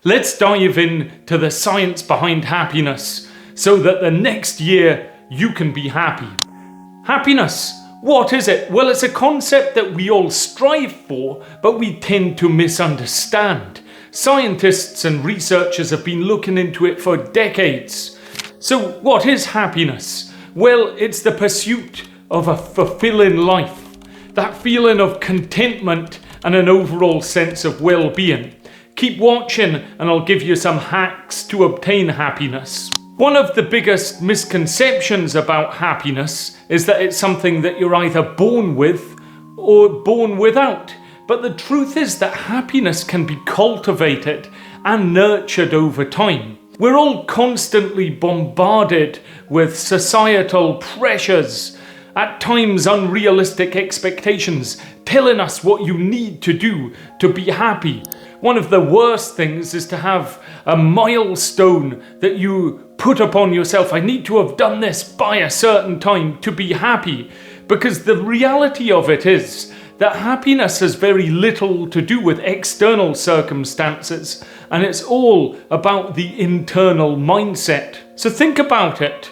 Let's dive into the science behind happiness so that the next year you can be happy. Happiness, what is it? Well, it's a concept that we all strive for, but we tend to misunderstand. Scientists and researchers have been looking into it for decades. So what is happiness? Well, it's the pursuit of a fulfilling life, that feeling of contentment and an overall sense of well-being. Keep watching and I'll give you some hacks to obtain happiness. One of the biggest misconceptions about happiness is that it's something that you're either born with or born without. But the truth is that happiness can be cultivated and nurtured over time. We're all constantly bombarded with societal pressures, at times unrealistic expectations, telling us what you need to do to be happy. One of the worst things is to have a milestone that you put upon yourself. I need to have done this by a certain time to be happy. Because the reality of it is that happiness has very little to do with external circumstances, and it's all about the internal mindset. So think about it.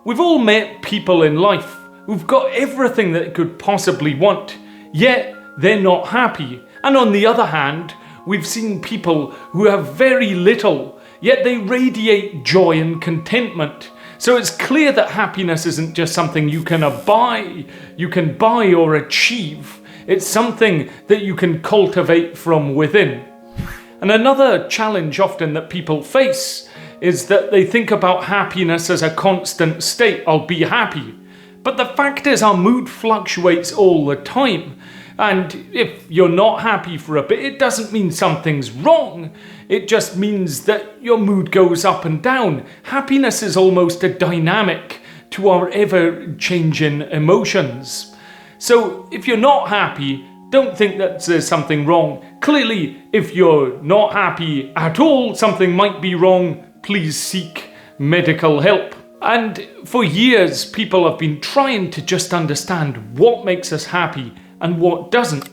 We've all met people in life who've got everything that they could possibly want, yet they're not happy. And on the other hand, we've seen people who have very little, yet they radiate joy and contentment. So it's clear that happiness isn't just something you can buy or achieve. It's something that you can cultivate from within. And another challenge often that people face is that they think about happiness as a constant state. I'll be happy. But the fact is our mood fluctuates all the time. And if you're not happy for a bit, it doesn't mean something's wrong. It just means that your mood goes up and down. Happiness is almost a dynamic to our ever-changing emotions. So if you're not happy, don't think that there's something wrong. Clearly, if you're not happy at all, something might be wrong. Please seek medical help. And for years, people have been trying to just understand what makes us happy and what doesn't.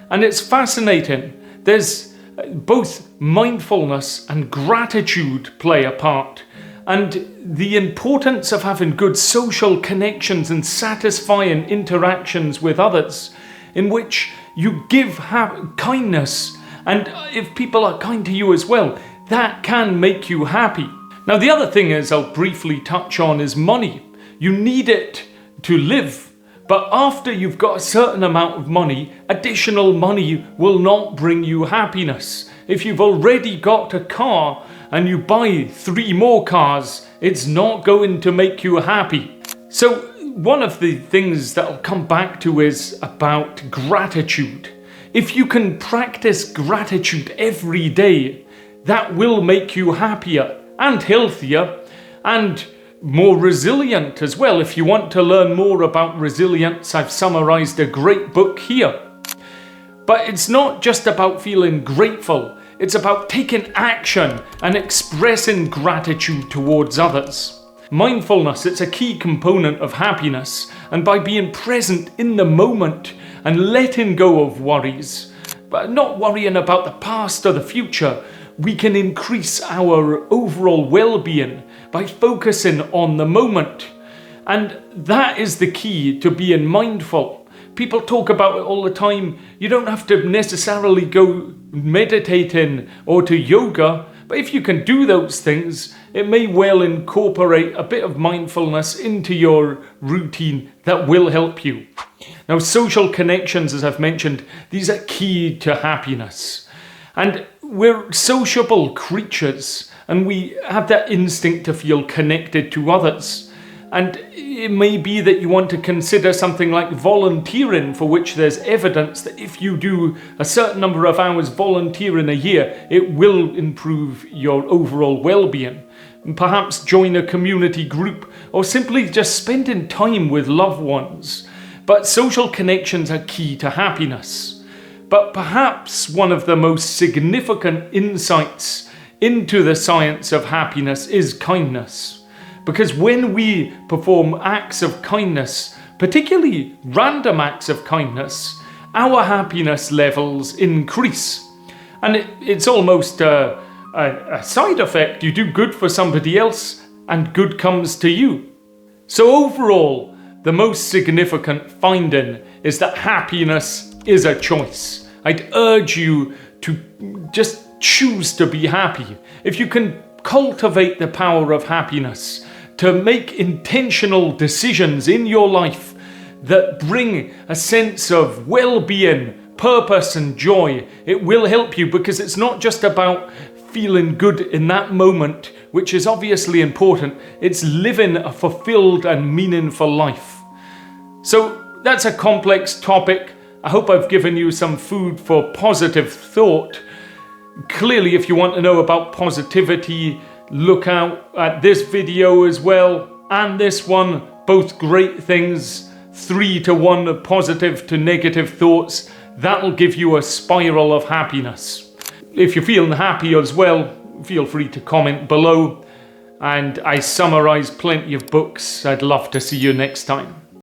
And it's fascinating. There's both mindfulness and gratitude play a part. And the importance of having good social connections and satisfying interactions with others in which you give kindness. And if people are kind to you as well, that can make you happy. Now, the other thing I'll briefly touch on is money. You need it to live. But after you've got a certain amount of money, additional money will not bring you happiness. If you've already got a car and you buy 3 more cars, it's not going to make you happy. So one of the things that I'll come back to is about gratitude. If you can practice gratitude every day, that will make you happier and healthier and more resilient as well. If you want to learn more about resilience, I've summarized a great book here. But it's not just about feeling grateful. It's about taking action and expressing gratitude towards others. Mindfulness, it's a key component of happiness, and by being present in the moment and letting go of worries, but not worrying about the past or the future, we can increase our overall well-being by focusing on the moment. And that is the key to being mindful. People talk about it all the time. You don't have to necessarily go meditating or to yoga, but if you can do those things, it may well incorporate a bit of mindfulness into your routine that will help you. Now, social connections, as I've mentioned, these are key to happiness. And we're sociable creatures, and we have that instinct to feel connected to others. And it may be that you want to consider something like volunteering, for which there's evidence that if you do a certain number of hours volunteering a year, it will improve your overall well-being. And perhaps join a community group, or simply just spending time with loved ones. But social connections are key to happiness. But perhaps one of the most significant insights into the science of happiness is kindness. Because when we perform acts of kindness, particularly random acts of kindness, our happiness levels increase. And it's almost a a side effect. You do good for somebody else and good comes to you. So overall, the most significant finding is that happiness is a choice. I'd urge you to just choose to be happy. If you can cultivate the power of happiness, to make intentional decisions in your life that bring a sense of well-being, purpose and joy, it will help you, because it's not just about feeling good in that moment, which is obviously important. It's living a fulfilled and meaningful life. So that's a complex topic. I hope I've given you some food for positive thought. Clearly, if you want to know about positivity, look out at this video as well, and this one, both great things, 3-to-1 positive to negative thoughts. That'll give you a spiral of happiness. If you're feeling happy as well, feel free to comment below, and I summarize plenty of books. I'd love to see you next time.